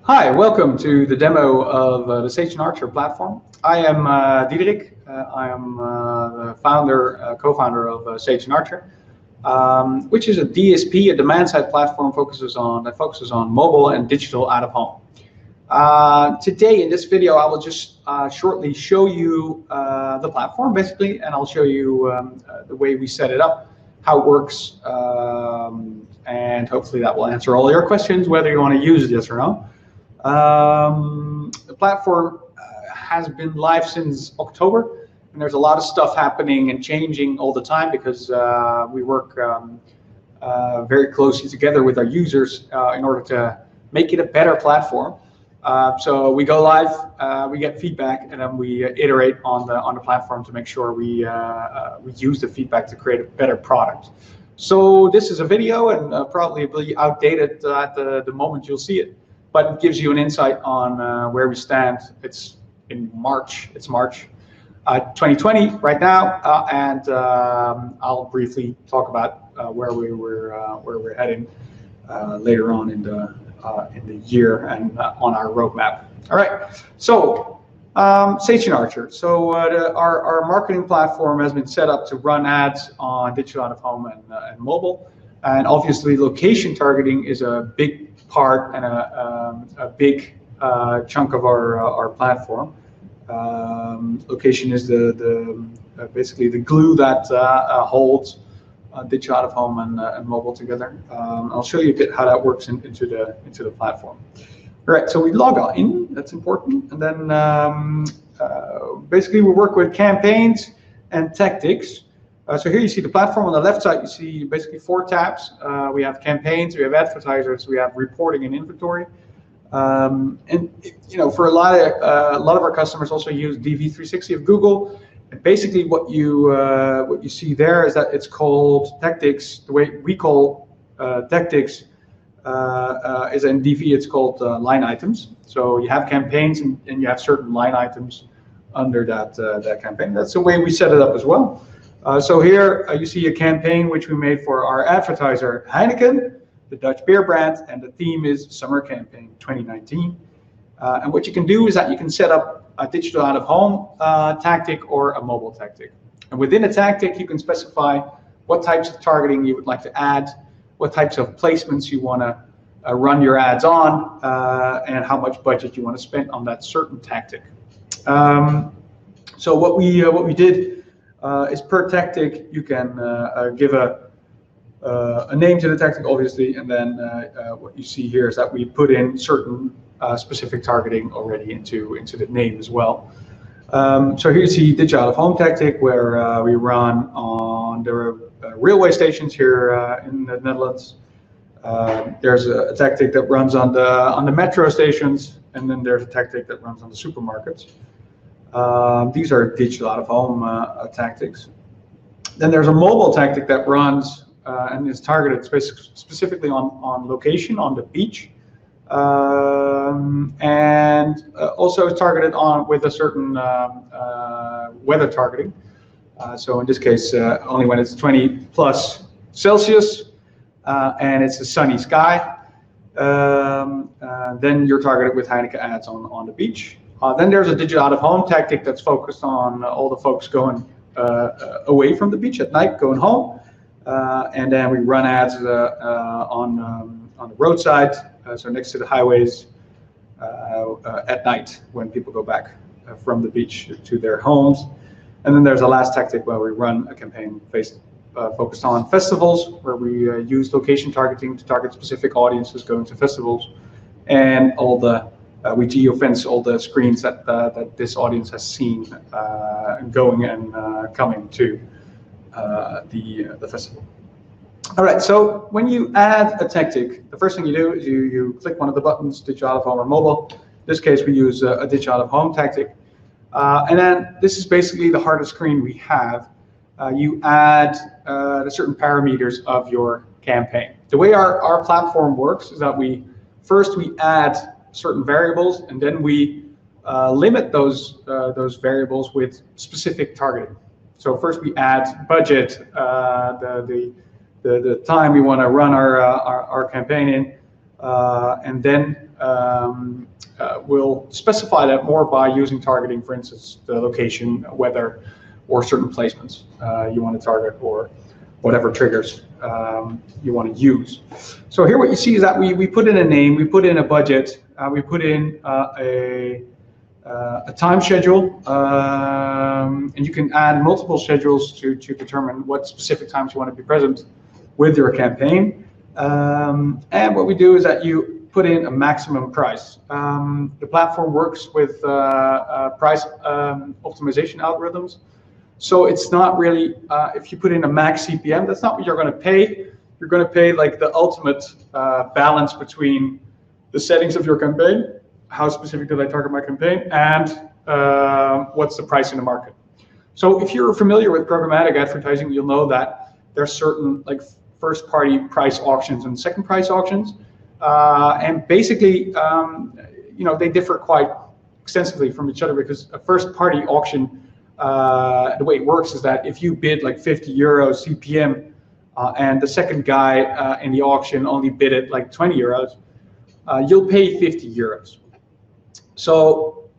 Hi, welcome to the demo of the Sage and Archer platform. I am Diederik. I am the founder, co-founder of Sage and Archer, which is a DSP, a demand-side platform that focuses on mobile and digital out of home. Today in this video, I will just shortly show you the platform, basically, and I'll show you the way we set it up, how it works, and hopefully that will answer all your questions, whether you want to use this or not. The platform has been live since October, and there's a lot of stuff happening and changing all the time because we work very closely together with our users in order to make it a better platform. So we go live, we get feedback, and then we iterate on the platform to make sure we use the feedback to create a better product. So this is a video, and probably will be outdated at the moment you'll see it, but it gives you an insight on where we stand. It's in March. It's March 2020 right now, and I'll briefly talk about where we're heading later on in the year and on our roadmap. All right. So Sage and Archer. So our marketing platform has been set up to run ads on digital out of home and mobile, and obviously location targeting is a big part and a big chunk of our platform. Location is basically the glue that holds digital out of home and mobile together. I'll show you a bit how that works into the platform. All right, so we log in. That's important, and then basically we work with campaigns and tactics. So here you see the platform. On the left side, you see basically 4 tabs. We have campaigns, we have advertisers, we have reporting and inventory. And for a lot of our customers also use DV360 of Google. And basically, what you see there is that it's called tactics. The way we call tactics is in DV. It's called line items. So you have campaigns and you have certain line items under that campaign. That's the way we set it up as well. So here you see a campaign which we made for our advertiser Heineken, the Dutch beer brand, and the theme is Summer Campaign 2019. And what you can do is that you can set up a digital out of home tactic or a mobile tactic. And within a tactic, you can specify what types of targeting you would like to add, what types of placements you want to run your ads on, and how much budget you want to spend on that certain tactic. So what we did is per tactic, you can give a name to the tactic, obviously, and then what you see here is that we put in certain specific targeting already into the name as well. So here you see digital out of home tactic, where we run on the railway stations here in the Netherlands. There's a tactic that runs on the metro stations, and then there's a tactic that runs on the supermarkets. These are digital out of home tactics. Then there's a mobile tactic that runs and is targeted specifically on location, on the beach, and also is targeted with a certain weather targeting. So in this case, only when it's 20 plus Celsius and it's a sunny sky, then you're targeted with Heineken ads on the beach. Then there's a digital out of home tactic that's focused on all the folks going away from the beach at night, going home, and then we run ads on the roadside, so next to the highways at night when people go back from the beach to their homes. And then there's a last tactic where we run a campaign focused on festivals, where we use location targeting to target specific audiences going to festivals, and we geofence all the screens that this audience has seen going and coming to the festival. All right, so when you add a tactic, the first thing you do is you click one of the buttons, digital out of home or mobile. In this case, we use a digital out of home tactic. And then this is basically the hardest screen we have. You add the certain parameters of your campaign. The way our platform works is that we add certain variables, and then we limit those variables with specific targeting. So first we add budget, the time we want to run our campaign in, and then will specify that more by using targeting, for instance, the location, weather, or certain placements you want to target, or whatever triggers you want to use. So here what you see is that we put in a name, we put in a budget, we put in a time schedule, and you can add multiple schedules to determine what specific times you want to be present with your campaign. And what we do is that you put in a maximum price. The platform works with price optimization algorithms. So it's not really, if you put in a max CPM, that's not what you're going to pay. You're going to pay like the ultimate balance between the settings of your campaign, how specific did I target my campaign, and what's the price in the market. So if you're familiar with programmatic advertising, you'll know that there's certain like first party price auctions and second price auctions. And basically, they differ quite extensively from each other, because a first party auction, the way it works is that if you bid like 50 euros CPM and the second guy in the auction only bid it like 20 euros, you'll pay 50 euros. So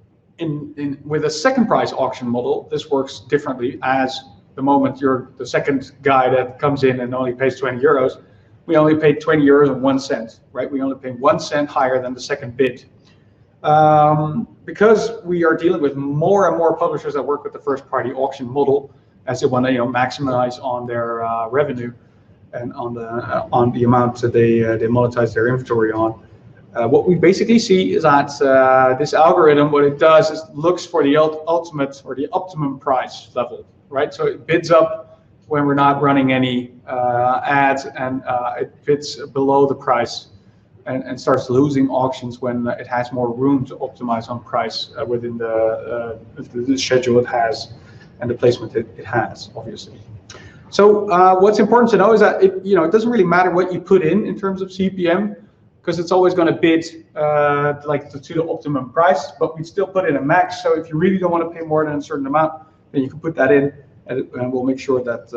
with a second price auction model, this works differently. As the moment you're the second guy that comes in and only pays 20 euros, we only pay 20 euros and 1 cent, right? We only pay 1 cent higher than the second bid. Because we are dealing with more and more publishers that work with the first party auction model, as they want to maximize on their revenue and on the amount that they monetize their inventory on. What we basically see is that this algorithm, what it does is looks for the ultimate or the optimum price level, right? So it bids up when we're not running any ads, and it bids below the price, and starts losing auctions when it has more room to optimize on price within the schedule it has and the placement it has, obviously. So what's important to know is that it doesn't really matter what you put in terms of CPM, because it's always going to bid to the optimum price, but we still put in a max. So if you really don't want to pay more than a certain amount, then you can put that in, and we'll make sure that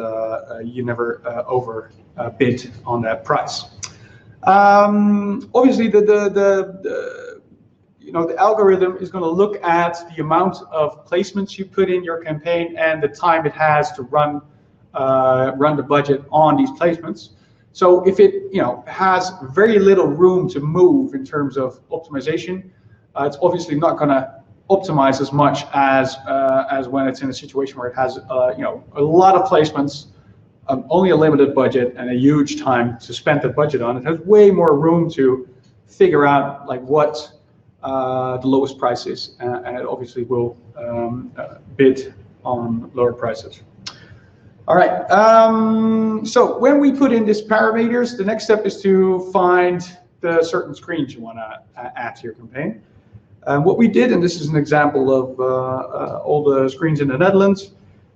you never over bid on that price. Obviously, the algorithm is going to look at the amount of placements you put in your campaign and the time it has to run the budget on these placements. So if it has very little room to move in terms of optimization, it's obviously not going to optimize as much as when it's in a situation where it has a lot of placements, only a limited budget, and a huge time to spend the budget on. It has way more room to figure out like what the lowest price is, and it obviously will bid on lower prices. All right, so when we put in these parameters, the next step is to find the certain screens you want to add to your campaign. What we did, and this is an example of all the screens in the Netherlands,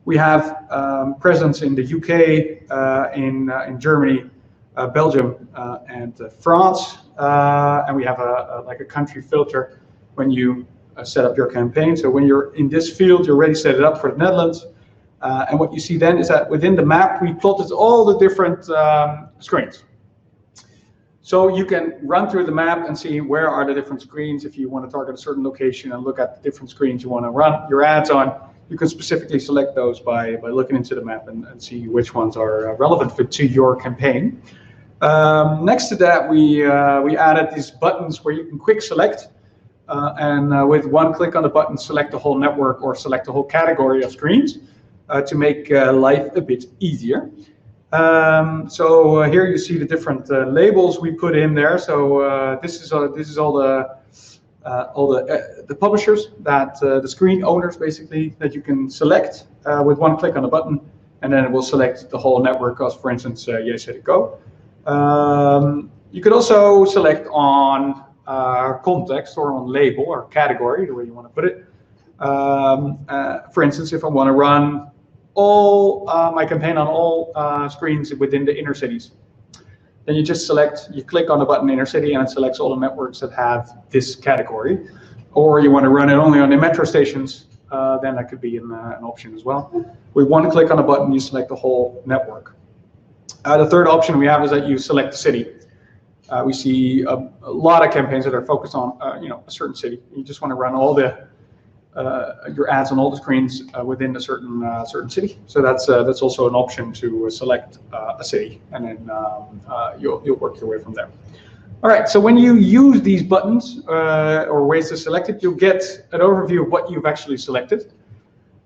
we have presence in the UK, in Germany, Belgium, and France, and we have a country filter when you set up your campaign. So when you're in this field, you already set it up for the Netherlands. And what you see then is that within the map, we plotted all the different screens. So you can run through the map and see where are the different screens. If you want to target a certain location and look at the different screens you want to run your ads on, you can specifically select those by looking into the map and see which ones are relevant to your campaign. Next to that, we added these buttons where you can quick select, and with one click on the button, select the whole network or select the whole category of screens. To make life a bit easier. So here you see the different labels we put in there. So this is all the publishers that the screen owners basically that you can select with one click on the button, and then it will select the whole network. As for instance, Yes, Hit It Go. You could also select on context or on label or category, the way you want to put it. For instance, if I want to run all my campaign on all screens within the inner cities, then you click on the button inner city, and it selects all the networks that have this category. Or you want to run it only on the metro stations, then that could be an option as well. With one click on the button, you select the whole network. The third option we have is that you select the city. We see a lot of campaigns that are focused on a certain city. You just want to run all the your ads on all the screens within a certain city. So that's also an option to select a city, and then you'll work your way from there. All right. So when you use these buttons or ways to select it, you'll get an overview of what you've actually selected.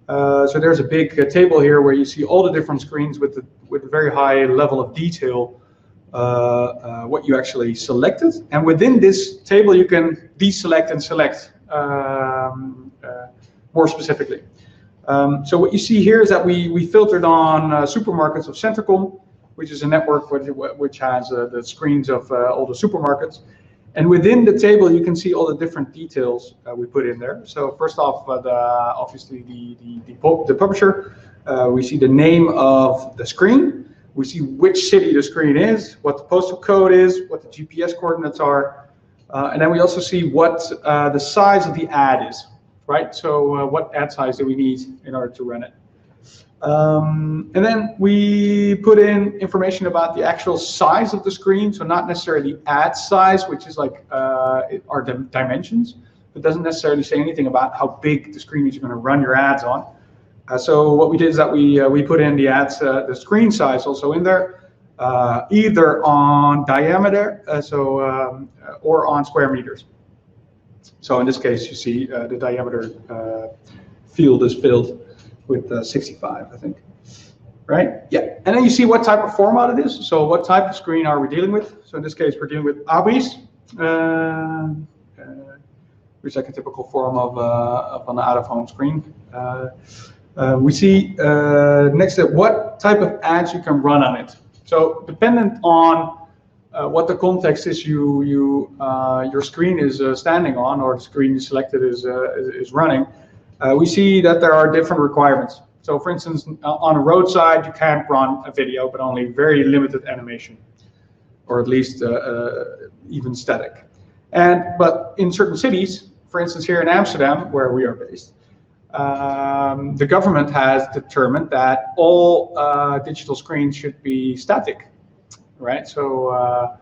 So there's a big table here where you see all the different screens with a very high level of detail. What you actually selected, and within this table you can deselect and select more specifically. So what you see here is that we filtered on supermarkets of Centricom, which is a network which has the screens of all the supermarkets. And within the table you can see all the different details we put in there. So first off, obviously the publisher. We see the name of the screen. We see which city the screen is, what the postal code is, what the GPS coordinates are, and then we also see what the size of the ad is, right? So what ad size do we need in order to run it? And then we put in information about the actual size of the screen, so not necessarily the ad size, which is like our dimensions, but doesn't necessarily say anything about how big the screen is you're going to run your ads on. So what we did is that we put in the ads, the screen size also in there, either on diameter, or on square meters. So in this case, you see the diameter field is filled with 65, I think. Right? Yeah. And then you see what type of format it is. So what type of screen are we dealing with? So in this case, we're dealing with ABIS, which is like a typical form of an out-of-home screen. We see next to what type of ads you can run on it. So dependent on what the context is your screen is standing on, or the screen you selected is running, we see that there are different requirements. So for instance, on a roadside you can't run a video, but only very limited animation, or at least even static. But in certain cities, for instance here in Amsterdam, where we are based, the government has determined that all digital screens should be static, right? So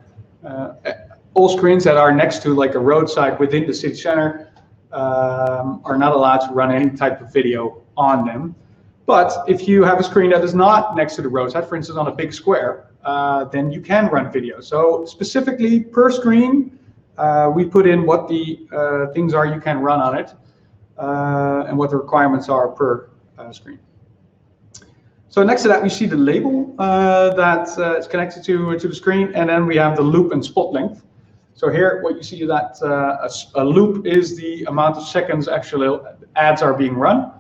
all screens that are next to like a roadside within the city center are not allowed to run any type of video on them. But if you have a screen that is not next to the roadside, for instance on a big square, then you can run video. So specifically per screen, we put in what the things are you can run on it. And what the requirements are per screen. So next to that, we see the label that is connected to the screen, and then we have the loop and spot length. So here, what you see is that a loop is the amount of seconds actually ads are being run,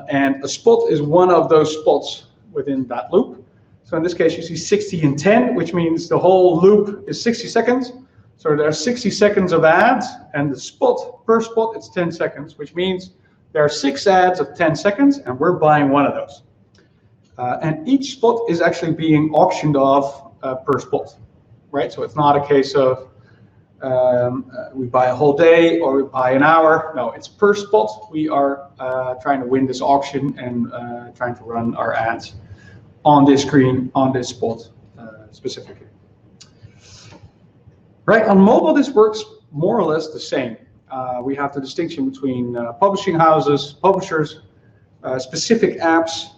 and a spot is one of those spots within that loop. So in this case, you see 60 and 10, which means the whole loop is 60 seconds. So there are 60 seconds of ads, and the spot, per spot, it's 10 seconds, which means there are 6 ads of 10 seconds, and we're buying one of those. And each spot is actually being auctioned off per spot, right? So it's not a case of we buy a whole day or we buy an hour. No, it's per spot. We are trying to win this auction and trying to run our ads on this screen, on this spot specifically. Right, on mobile this works more or less the same. We have the distinction between publishing houses, publishers, specific apps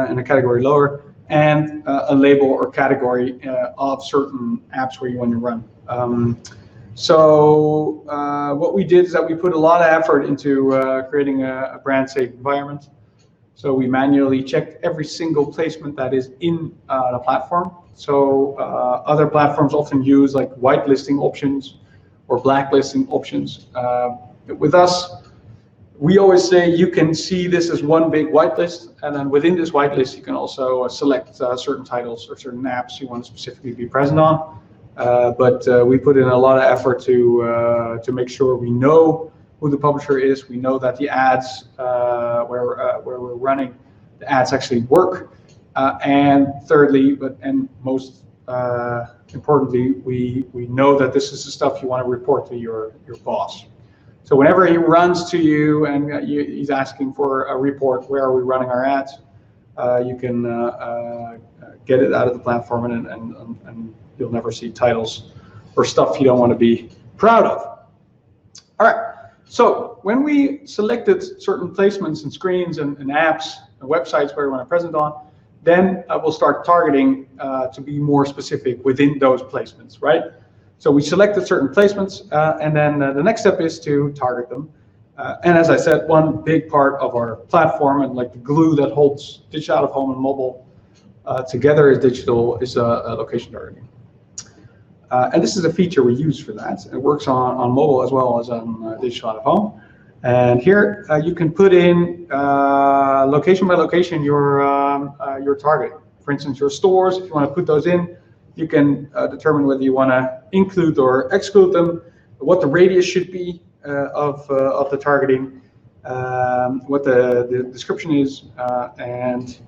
in a category lower, and a label or category of certain apps where you want to run. So what we did is that we put a lot of effort into creating a brand safe environment. So we manually checked every single placement that is in the platform. So other platforms often use like whitelisting options or blacklisting options. With us, we always say you can see this as one big whitelist, and then within this whitelist you can also select certain titles or certain apps you want to specifically be present on. But we put in a lot of effort to make sure we know who the publisher is. We know that the ads where we're running, the ads actually work. And thirdly, and most importantly, we know that this is the stuff you want to report to your boss. So whenever he runs to you and he's asking for a report, where are we running our ads, you can get it out of the platform, and you'll never see titles or stuff you don't want to be proud of. All right, so when we selected certain placements and screens and apps and websites where we want to present on, then we'll start targeting to be more specific within those placements, right? So we selected certain placements, and then the next step is to target them. And as I said, one big part of our platform and like the glue that holds digital out of home and mobile together is location targeting. And this is a feature we use for that. It works on mobile as well as on digital out of home. And here you can put in location by location your target. For instance, your stores, if you want to put those in, you can determine whether you want to include or exclude them, what the radius should be of the targeting, what the description is, and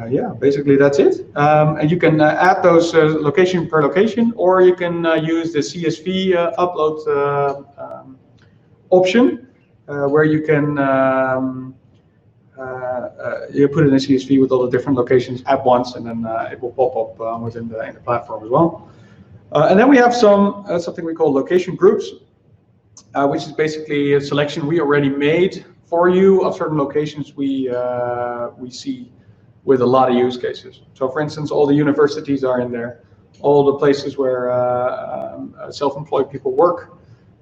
yeah, basically that's it. And you can add those location per location, or you can use the CSV upload option, where you can you put in a CSV with all the different locations at once, and then it will pop up within the platform as well. And then we have something we call location groups, which is basically a selection we already made for you of certain locations we see with a lot of use cases. So for instance, all the universities are in there, all the places where self-employed people work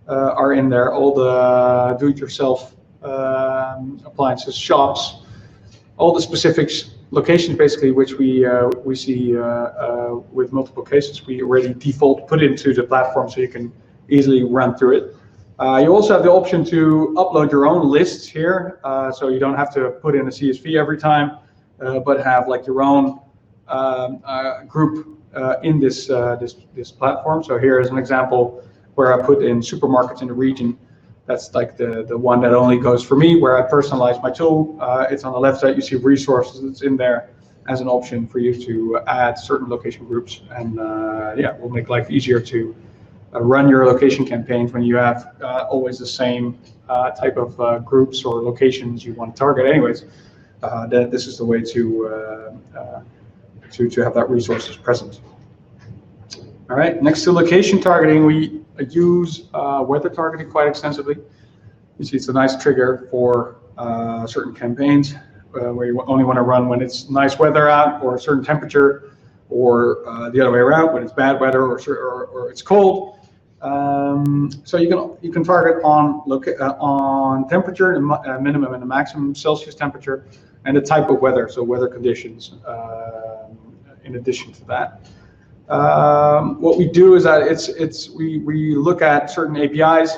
are in there, all the do-it-yourself appliances, shops, all the specifics, locations basically, which we see with multiple cases, we already default put into the platform so you can easily run through it. You also have the option to upload your own lists here, so you don't have to put in a CSV every time, but have like your own group in this platform. So here is an example where I put in supermarkets in the region. That's like the one that only goes for me, where I personalize my tool. It's on the left side, you see resources. It's in there as an option for you to add certain location groups. And yeah, will make life easier to run your location campaigns when you have always the same type of groups or locations you want to target anyways. This is the way to have that resources present. All right, next to location targeting, we use weather targeting quite extensively. You see it's a nice trigger for certain campaigns where you only want to run when it's nice weather out or a certain temperature, or the other way around when it's bad weather or it's cold. So you can target on temperature, the minimum and the maximum Celsius temperature, and the type of weather, so weather conditions in addition to that. What we do is that we look at certain APIs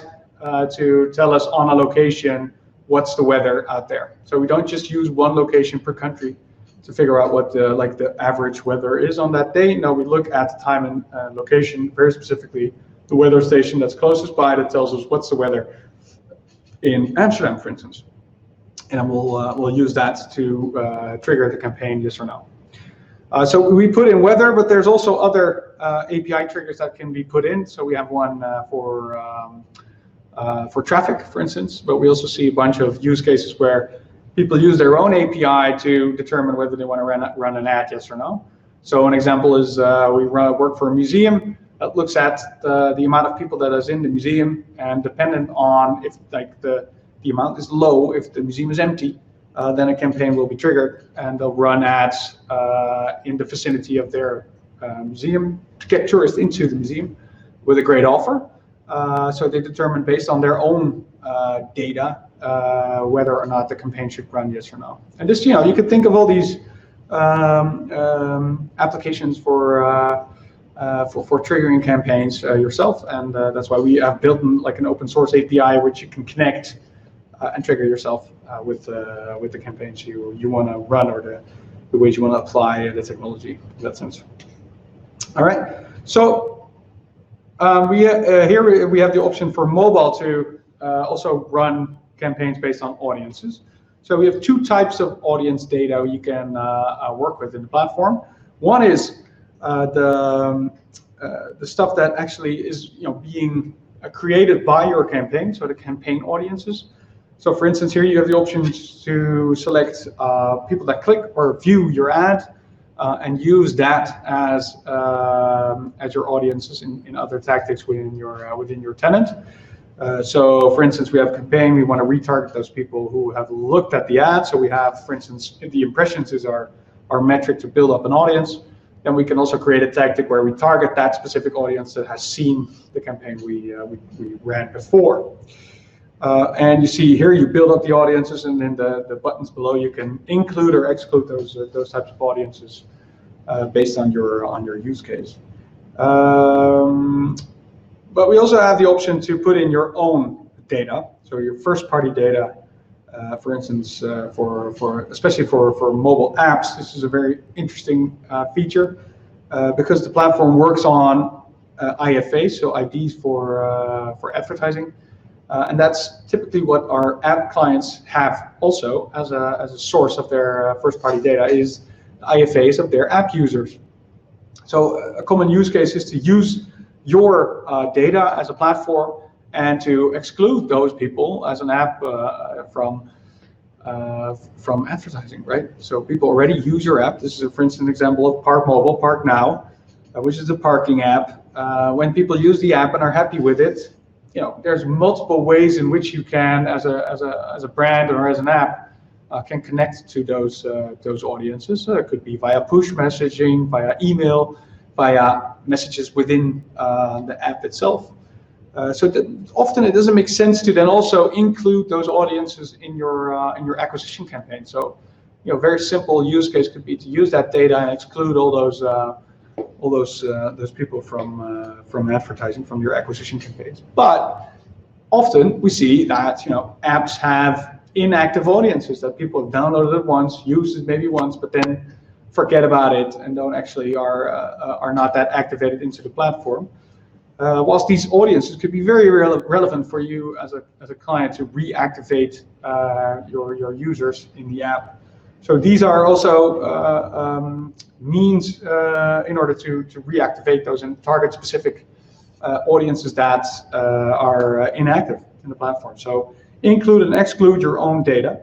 to tell us on a location what's the weather out there. So we don't just use one location per country to figure out what the average weather is on that day. No, we look at the time and location, very specifically the weather station that's closest by that tells us what's the weather in Amsterdam, for instance. And we'll use that to trigger the campaign, yes or no. So we put in weather, but there's also other API triggers that can be put in. So we have one for traffic, for instance, but we also see a bunch of use cases where people use their own API to determine whether they want to run an ad, yes or no. So an example is we work for a museum that looks at the amount of people that is in the museum, and dependent on if like the amount is low, if the museum is empty, then a campaign will be triggered, and they'll run ads in the vicinity of their museum to get tourists into the museum with a great offer. So they determine based on their own data whether or not the campaign should run, yes or no. And this, you could think of all these applications for triggering campaigns yourself, and that's why we have built like an open source API which you can connect and trigger yourself with the campaigns you want to run, or the ways you want to apply the technology in that sense. All right, so here we have the option for mobile to also run campaigns based on audiences. So we have two types of audience data you can work with in the platform. One is the stuff that actually is being created by your campaign, so the campaign audiences. So for instance, here you have the option to select people that click or view your ad, and use that as your audiences in other tactics within your tenant. So, for instance, we have a campaign. We want to retarget those people who have looked at the ad. So we have, for instance, the impressions is our metric to build up an audience. Then we can also create a tactic where we target that specific audience that has seen the campaign we ran before. And you see here, you build up the audiences, and then the buttons below, you can include or exclude those types of audiences based on your use case. But we also have the option to put in your own data, so your first-party data. For instance, especially for mobile apps, this is a very interesting feature because the platform works on IFA, so IDs for advertising. And that's typically what our app clients have also as a source of their first-party data, is the IFAs of their app users. So a common use case is to use your data as a platform and to exclude those people as an app from advertising, right? So people already use your app. This is, for instance, an example of Park Mobile, Park Now, which is a parking app. When people use the app and are happy with it, there's multiple ways in which you can, as a brand or as an app, can connect to those audiences. It could be via push messaging, via email, via messages within the app itself. So often it doesn't make sense to then also include those audiences in your acquisition campaign. So, very simple use case could be to use that data and exclude all those people from advertising from your acquisition campaigns. But often we see that apps have inactive audiences that people have downloaded it once, used it maybe once, but then forget about it and don't actually are not that activated into the platform. Whilst these audiences could be very relevant for you as a client to reactivate your users in the app. So these are also means in order to reactivate those and target specific audiences that are inactive in the platform. So include and exclude your own data.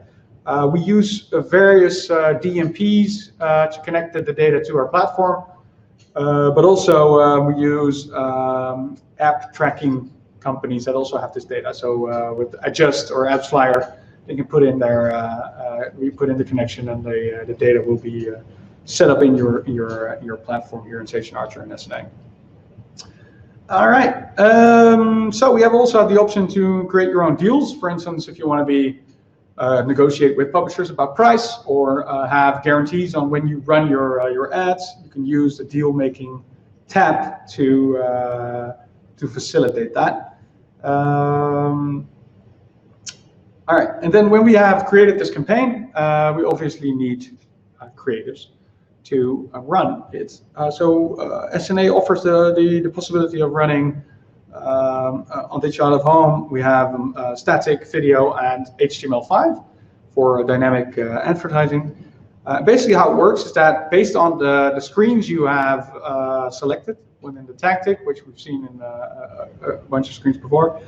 We use various DMPs to connect the data to our platform. But also we use app tracking companies that also have this data. So with Adjust or AppsFlyer, they can put in we put in the connection, and the data will be set up in your platform here in Sage Archer and SNA. All right. So we have also the option to create your own deals. For instance, if you want to be negotiate with publishers about price, or have guarantees on when you run your ads, you can use the deal making tab to facilitate that. All right, and then when we have created this campaign, we obviously need creatives to run it. So SNA offers the possibility of running on Digital Out of Home. We have static, video, and HTML5 for dynamic advertising. Basically how it works is that based on the screens you have selected within the tactic, which we've seen in a bunch of screens before,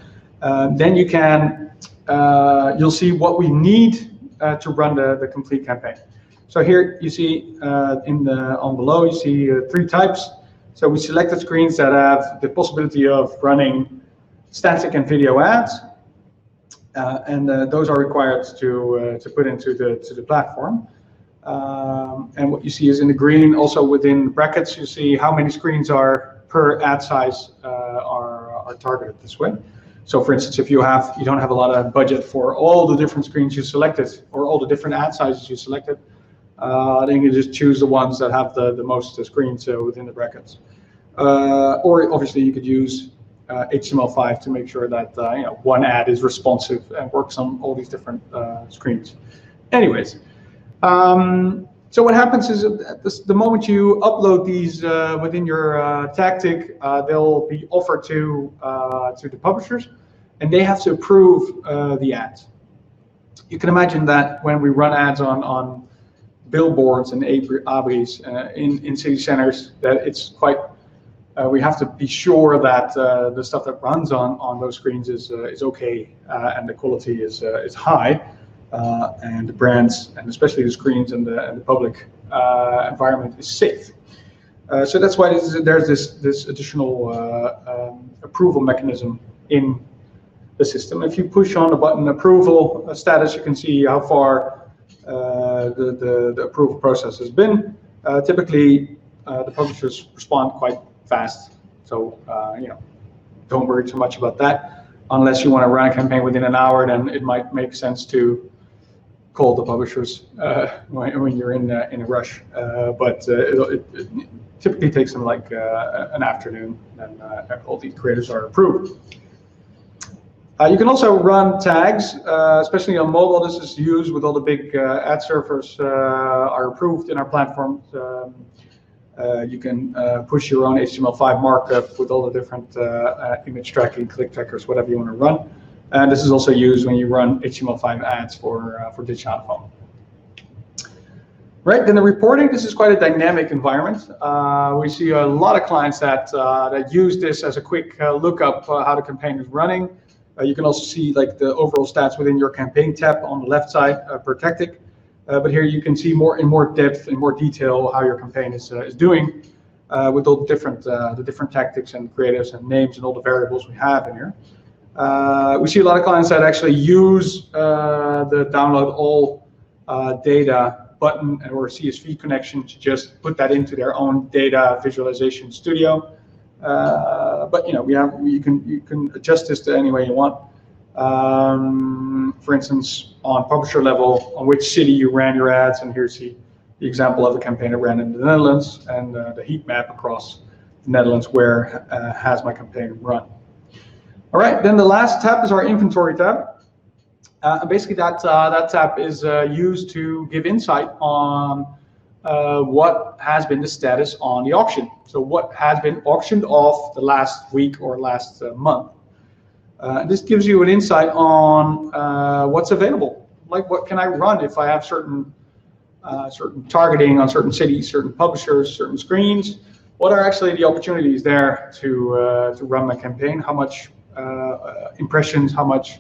then you can you'll see what we need to run the complete campaign. So here you see on below you see 3 types. So we selected screens that have the possibility of running static and video ads, and those are required to put into the platform. And what you see is in the green, also within brackets, you see how many screens are per ad size are targeted this way. So for instance, if you don't have a lot of budget for all the different screens you selected or all the different ad sizes you selected, then you just choose the ones that have the most screens within the brackets. Or obviously you could use HTML5 to make sure that one ad is responsive and works on all these different screens. Anyways, so what happens is at the moment you upload these within your tactic, they'll be offered to the publishers, and they have to approve the ads. You can imagine that when we run ads on billboards and abris in city centers, that it's quite we have to be sure that the stuff that runs on those screens is okay and the quality is high, and the brands, and especially the screens and the public environment is safe. So that's why there's this additional approval mechanism in the system. If you push on the button approval status, you can see how far the approval process has been. Typically, the publishers respond quite fast, so don't worry too much about that. Unless you want to run a campaign within an hour, then it might make sense to call the publishers when you're in a rush. But it typically takes them like an afternoon, and all the creators are approved. You can also run tags, especially on mobile. This is used with all the big ad servers are approved in our platform. You can push your own HTML5 markup with all the different image tracking, click trackers, whatever you want to run. And this is also used when you run HTML5 ads for digital out-of-home. Right, then the reporting, this is quite a dynamic environment. We see a lot of clients that use this as a quick lookup how the campaign is running. You can also see like the overall stats within your campaign tab on the left side per tactic. But here you can see in more depth, in more detail how your campaign is doing with all the different tactics and creatives and names and all the variables we have in here. We see a lot of clients that actually use the download all data button or CSV connection to just put that into their own data visualization studio. But you can adjust this to any way you want. For instance, on publisher level, on which city you ran your ads, and here's the example of a campaign that ran in the Netherlands, and the heat map across the Netherlands where has my campaign run. All right, then the last tab is our inventory tab. Basically, that tab is used to give insight on what has been the status on the auction. So what has been auctioned off the last week or last month. This gives you an insight on what's available. Like what can I run if I have certain targeting on certain cities, certain publishers, certain screens. What are actually the opportunities there to run my campaign? How much impressions, how much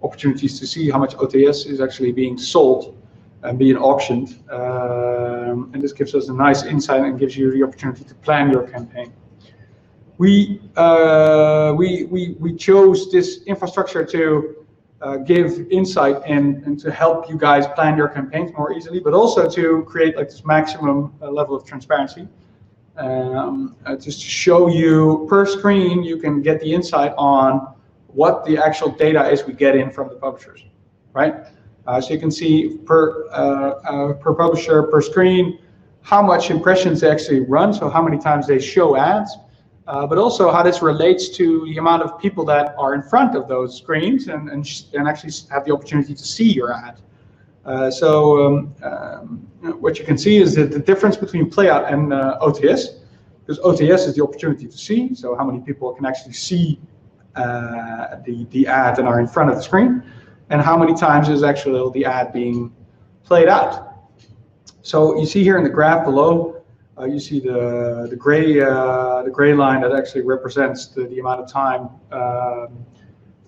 opportunities to see, how much OTS is actually being sold and being auctioned. And this gives us a nice insight and gives you the opportunity to plan your campaign. We chose this infrastructure to give insight and to help you guys plan your campaigns more easily, but also to create like this maximum level of transparency. Just to show you per screen, you can get the insight on what the actual data is we get in from the publishers, right? So you can see per publisher, per screen, how much impressions they actually run, so how many times they show ads, but also how this relates to the amount of people that are in front of those screens and actually have the opportunity to see your ad. What you can see is that the difference between playout and OTS, because OTS is the opportunity to see, so how many people can actually see the ad and are in front of the screen, and how many times is actually the ad being played out. So you see here in the graph below, you see the gray line that actually represents the amount of time,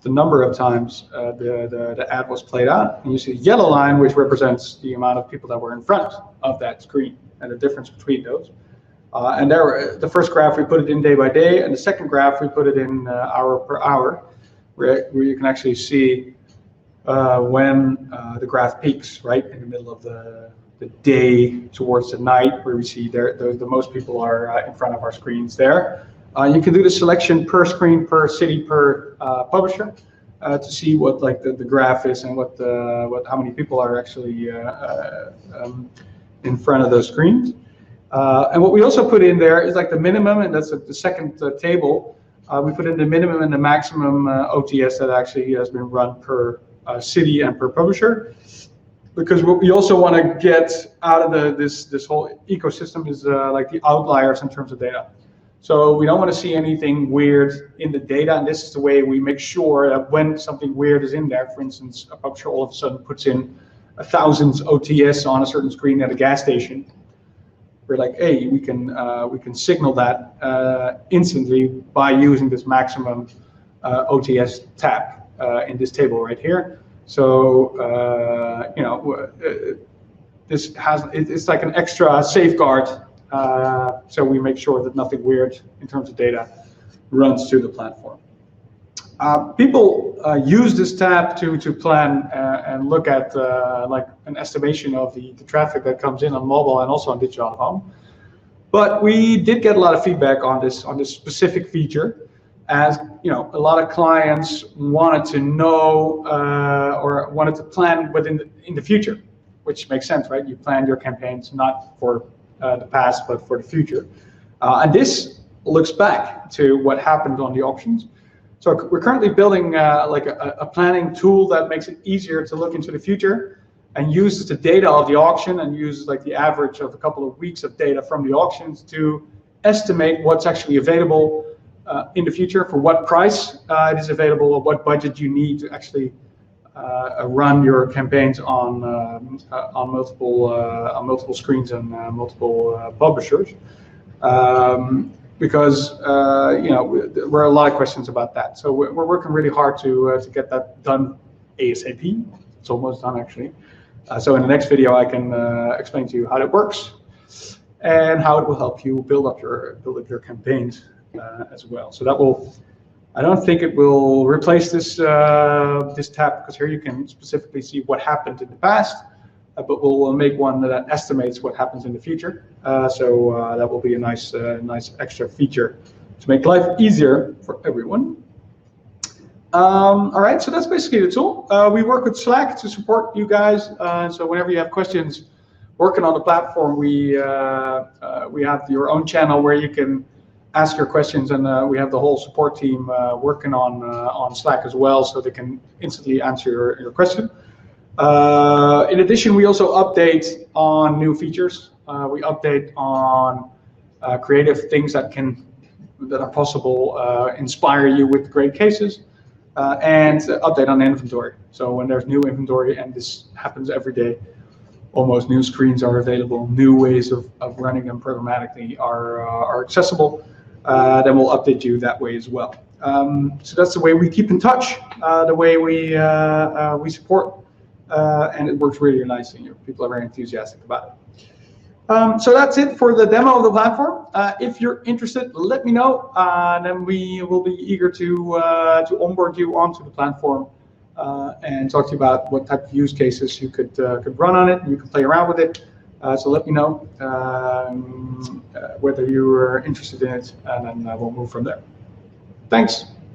the number of times the ad was played out, and you see the yellow line which represents the amount of people that were in front of that screen and the difference between those. And there, the first graph we put it in day by day, and the second graph we put it in hour per hour, where you can actually see when the graph peaks, right in the middle of the day towards the night, where we see the most people are in front of our screens there. You can do the selection per screen, per city, per publisher to see what like the graph is and how many people are actually in front of those screens. And what we also put in there is like the minimum, and that's the second table. We put in the minimum and the maximum OTS that actually has been run per city and per publisher, because what we also want to get out of this whole ecosystem is like the outliers in terms of data. So we don't want to see anything weird in the data, and this is the way we make sure that when something weird is in there, for instance, a publisher all of a sudden puts in 1,000 OTS on a certain screen at a gas station, we're like, hey, we can signal that instantly by using this maximum OTS tab in this table right here. So it's like an extra safeguard, so we make sure that nothing weird in terms of data runs through the platform. People use this tab to plan and look at like an estimation of the traffic that comes in on mobile and also on digital home. But we did get a lot of feedback on this specific feature, as you know, a lot of clients wanted to know or wanted to plan in the future, which makes sense, right? You plan your campaigns not for the past but for the future, and this looks back to what happened on the auctions. So we're currently building like a planning tool that makes it easier to look into the future and uses the data of the auction and uses like the average of a couple of weeks of data from the auctions to estimate what's actually available in the future, for what price it is available, or what budget you need to actually run your campaigns on multiple screens and multiple publishers. Because you know, there were a lot of questions about that. So we're working really hard to get that done ASAP. It's almost done actually. So in the next video, I can explain to you how it works and how it will help you build up your campaigns as well. So that will, I don't think it will replace this this tab, because here you can specifically see what happened in the past, but we'll make one that estimates what happens in the future. So that will be a nice extra feature to make life easier for everyone. All right, so that's basically the tool. We work with Slack to support you guys. So whenever you have questions working on the platform, we have your own channel where you can ask your questions, and we have the whole support team working on Slack as well, so they can instantly answer your question. In addition, we also update on new features. We update on creative things that are possible, inspire you with great cases, and update on inventory. So when there's new inventory, and this happens every day, almost new screens are available, new ways of running them programmatically are accessible, then we'll update you that way as well. So that's the way we keep in touch, the way we support. And it works really nicely. People are very enthusiastic about it. So that's it for the demo of the platform. If you're interested, let me know, then we will be eager to onboard you onto the platform and talk to you about what type of use cases you could run on it. You can play around with it. So let me know whether you are interested in it, and then we'll move from there. Thanks.